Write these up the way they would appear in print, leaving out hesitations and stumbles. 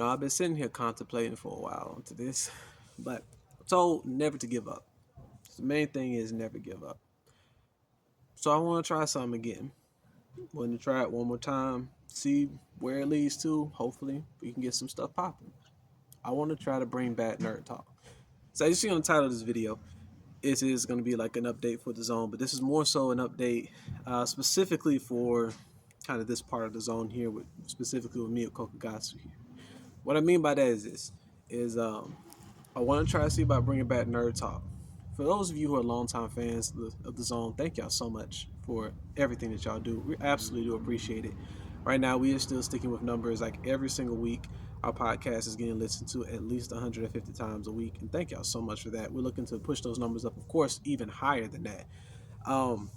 I've been sitting here contemplating for a while onto this, but I'm told never to give up. So the main thing is never give up. So I want to try something again. Want to try it one more time, see where it leads to. Hopefully, we can get some stuff popping. I want to try to bring back Nerd Talk. So as you see on the title of this video, it is going to be like an update for the zone, but this is more so an update specifically for kind of this part of the zone here, with specifically with me at Kokagatsu here. What I mean by that is this: is I want to try to see about bringing back Nerd Talk. For those of you who are longtime fans of the zone, thank y'all so much for everything that y'all do. We absolutely do appreciate it. Right now, we are still sticking with numbers like every single week. Our podcast is getting listened to at least 150 times a week, and thank y'all so much for that. We're looking to push those numbers up, of course, even higher than that. Um,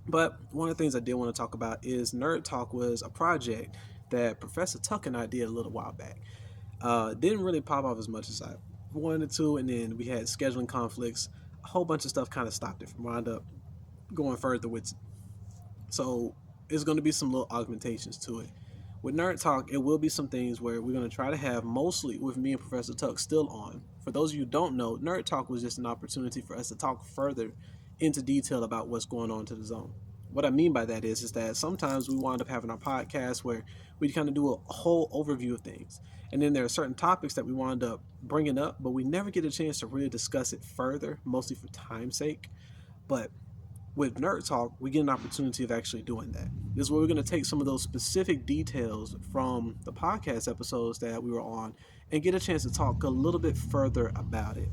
but one of the things I did want to talk about is Nerd Talk was a project that Professor Tuck and I did a little while back. Didn't really pop off as much as I wanted to, and then we had scheduling conflicts. A whole bunch of stuff kind of stopped it from wound up going further with. So there's going to be some little augmentations to it. With Nerd Talk, it will be some things where we're going to try to have mostly with me and Professor Tuck still on. For those of you who don't know, Nerd Talk was just an opportunity for us to talk further into detail about what's going on to the zone. What I mean by that is that sometimes we wind up having our podcast where we kind of do a whole overview of things. And then there are certain topics that we wind up bringing up, but we never get a chance to really discuss it further, mostly for time's sake. But with Nerd Talk, we get an opportunity of actually doing that. This is where we're going to take some of those specific details from the podcast episodes that we were on and get a chance to talk a little bit further about it.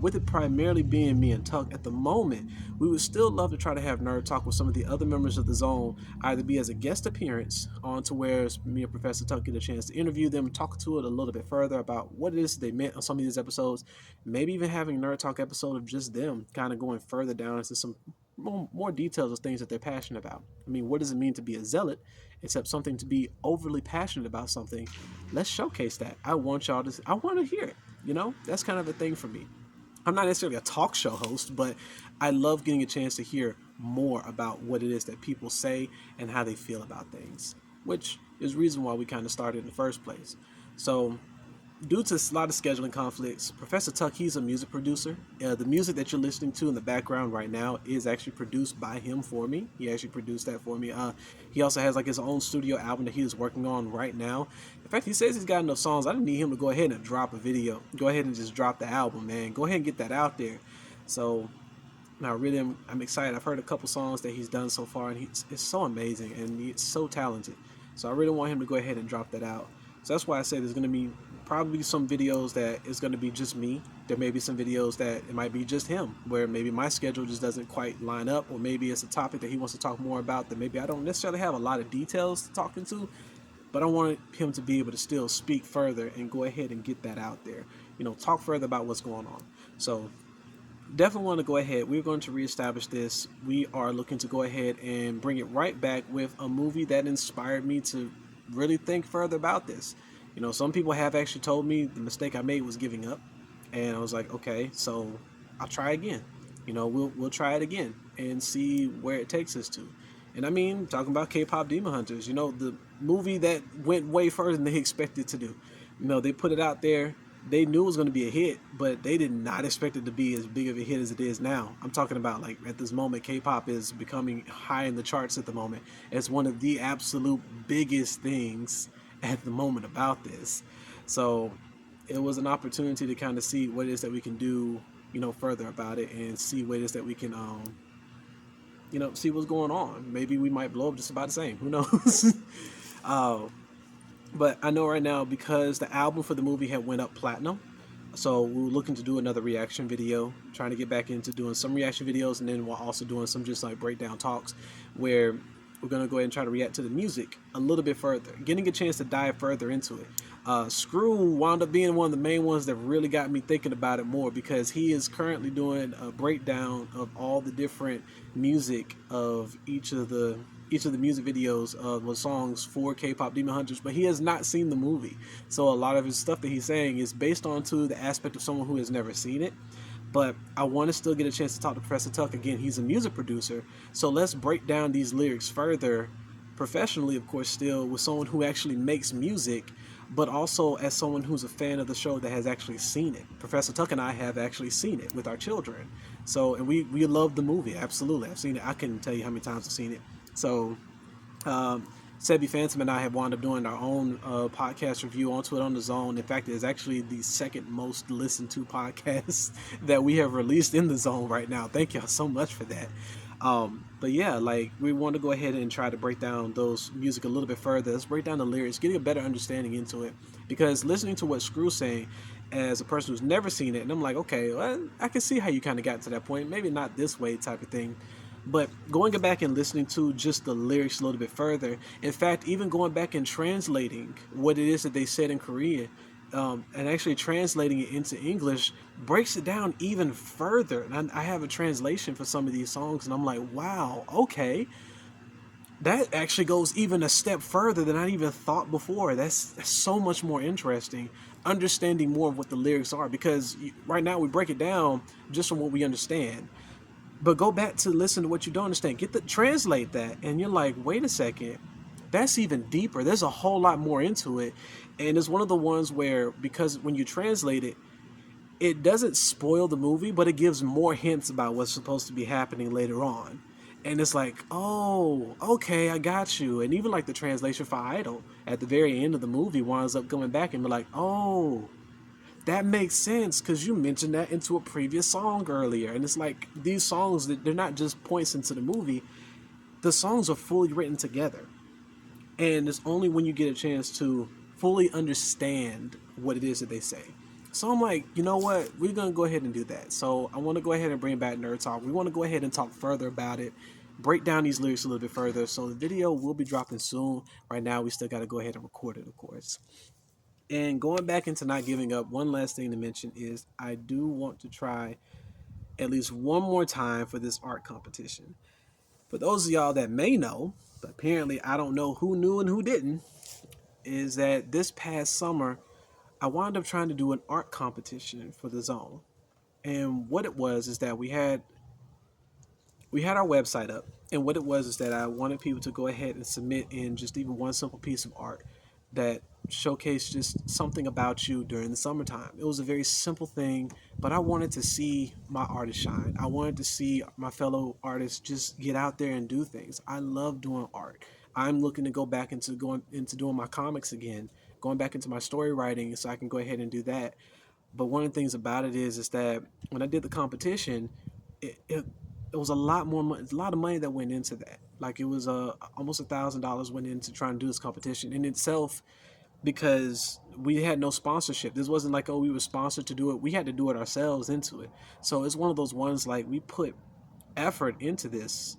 With it primarily being me and Tuck at the moment, we would still love to try to have Nerd Talk with some of the other members of the zone, either be as a guest appearance on to where me and Professor Tuck get a chance to interview them, talk to it a little bit further about what it is they meant on some of these episodes, maybe even having Nerd Talk episode of just them kind of going further down into some more details of things that they're passionate about. I mean, what does it mean to be a zealot except something to be overly passionate about something? Let's showcase that. I want to hear it. That's kind of a thing for me. I'm not necessarily a talk show host, but I love getting a chance to hear more about what it is that people say and how they feel about things, which is the reason why we kind of started in the first place. So due to a lot of scheduling conflicts, Professor Tuck, he's a music producer. The music that you're listening to in the background right now is actually produced by him for me. He actually produced that for me. He also has like his own studio album that he is working on right now. In fact, he says he's got enough songs. I didn't need him to go ahead and drop a video. Go ahead and just drop the album, man. Go ahead and get that out there. So now, really, I'm excited. I've heard a couple songs that he's done so far, and it's so amazing, and he's so talented. So I really want him to go ahead and drop that out. So that's why I say there's going to be probably some videos that is going to be just me. There may be some videos that it might be just him, where maybe my schedule just doesn't quite line up, or maybe it's a topic that he wants to talk more about that maybe I don't necessarily have a lot of details to talk into, but I want him to be able to still speak further and go ahead and get that out there. Talk further about what's going on. So definitely want to go ahead. We're going to reestablish this. We are looking to go ahead and bring it right back with a movie that inspired me to really think further about this. Some people have actually told me the mistake I made was giving up, and I was like, okay, so I'll try again. We'll try it again and see where it takes us to. And I mean, talking about K-pop Demon Hunters, the movie that went way further than they expected to do. They put it out there. They knew it was going to be a hit, but they did not expect it to be as big of a hit as it is now. I'm talking about, like, at this moment, K-pop is becoming high in the charts at the moment. It's one of the absolute biggest things at the moment about this. So it was an opportunity to kind of see what it is that we can do, further about it, and see what it is that we can, see what's going on. Maybe we might blow up just about the same. Who knows? uh, but I know right now, because the album for the movie had went up platinum, so we were looking to do another reaction video, trying to get back into doing some reaction videos, and then we're also doing some just like breakdown talks where we're going to go ahead and try to react to the music a little bit further, getting a chance to dive further into it. Screw wound up being one of the main ones that really got me thinking about it more, because he is currently doing a breakdown of all the different music of each of the music videos of the songs for K-pop Demon Hunters, but he has not seen the movie. So a lot of his stuff that he's saying is based onto the aspect of someone who has never seen it. But I want to still get a chance to talk to Professor Tuck again. He's a music producer, so let's break down these lyrics further, professionally, of course, still with someone who actually makes music, but also as someone who's a fan of the show that has actually seen it. Professor Tuck and I have actually seen it with our children. So, and we love the movie. Absolutely. I've seen it. I couldn't tell you how many times I've seen it. So, um, Sebi Phantom and I have wound up doing our own podcast review onto it on the Zone. In fact, it's actually the second most listened to podcast that we have released in the Zone right now. Thank y'all so much for that. But yeah, like we want to go ahead and try to break down those music a little bit further. Let's break down the lyrics, getting a better understanding into it. Because listening to what Screw's saying as a person who's never seen it, and I'm like, okay, well, I can see how you kind of got to that point. Maybe not this way type of thing. But going back and listening to just the lyrics a little bit further, in fact, even going back and translating what it is that they said in Korean, and actually translating it into English breaks it down even further. And I have a translation for some of these songs, and I'm like, wow, okay, that actually goes even a step further than I even thought before. That's so much more interesting. Understanding more of what the lyrics are, because right now we break it down just from what we understand. But go back to listen to what you don't understand. Translate that, and you're like, wait a second, that's even deeper. There's a whole lot more into it, and it's one of the ones where because when you translate it, it doesn't spoil the movie, but it gives more hints about what's supposed to be happening later on. And it's like, oh, okay, I got you. And even like the translation for Idol at the very end of the movie winds up coming back and be like, oh, that makes sense because you mentioned that into a previous song earlier. And it's like these songs, they're not just points into the movie, the songs are fully written together. And it's only when you get a chance to fully understand what it is that they say. So I'm like, you know what? We're going to go ahead and do that. So I want to go ahead and bring back Nerd Talk. We want to go ahead and talk further about it, break down these lyrics a little bit further. So the video will be dropping soon. Right now, we still got to go ahead and record it, of course. And going back into not giving up, one last thing to mention is I do want to try at least one more time for this art competition. For those of y'all that may know, but apparently I don't know who knew and who didn't, is that this past summer I wound up trying to do an art competition for the Zone. And what it was is that we had our website up, and what it was is that I wanted people to go ahead and submit in just even one simple piece of art that showcased just something about you during the summertime. It was a very simple thing, but I wanted to see my artist shine. I wanted to see my fellow artists just get out there and do things. I love doing art. I'm looking to go back into going into doing my comics again, going back into my story writing so I can go ahead and do that. But one of the things about it is that when I did the competition, it was a lot more money, a lot of money that went into that. Like it was almost $1,000 went into trying to do this competition in itself because we had no sponsorship. This wasn't like, oh, we were sponsored to do it. We had to do it ourselves into it. So it's one of those ones like we put effort into this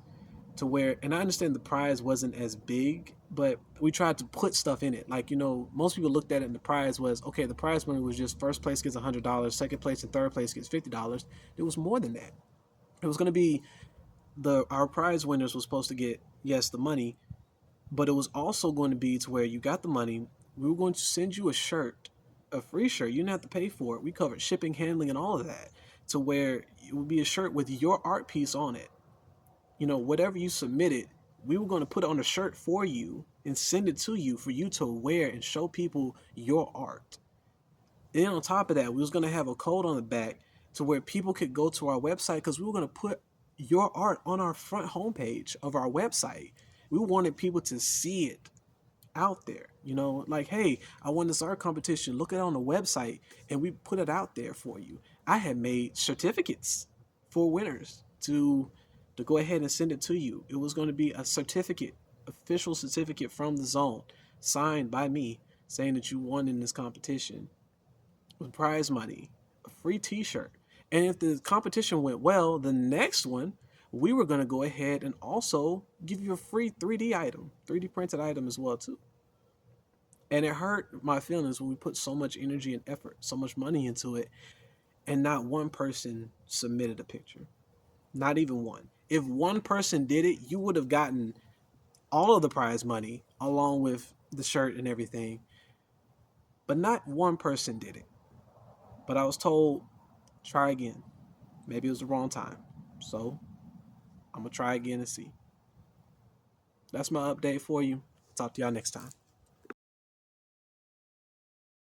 to where, and I understand the prize wasn't as big, but we tried to put stuff in it. Like, you know, most people looked at it and the prize was, okay, the prize money was just first place gets $100, second place and third place gets $50. It was more than that. It was going to be our prize winners was supposed to get, yes, the money, but it was also going to be to where you got the money. We were going to send you a shirt, a free shirt. You didn't have to pay for it. We covered shipping, handling, and all of that, to where it would be a shirt with your art piece on it. You know, whatever you submitted, we were going to put it on a shirt for you and send it to you for you to wear and show people your art. And then on top of that, we was going to have a code on the back to where people could go to our website because we were going to put your art on our front homepage of our website. We wanted people to see it out there, you know, like, hey, I won this art competition, look at it on the website, and we put it out there for you. I had made certificates for winners to go ahead and send it to you. It was going to be a certificate, official certificate from the Zone, signed by me, saying that you won in this competition, with prize money, a free t-shirt. And if the competition went well, the next one, we were going to go ahead and also give you a free 3D item, 3D printed item as well too. And it hurt my feelings when we put so much energy and effort, so much money into it, and not one person submitted a picture. Not even one. If one person did it, you would have gotten all of the prize money along with the shirt and everything. But not one person did it. But I was told, try again. Maybe it was the wrong time. So I'm going to try again and see. That's my update for you. Talk to y'all next time.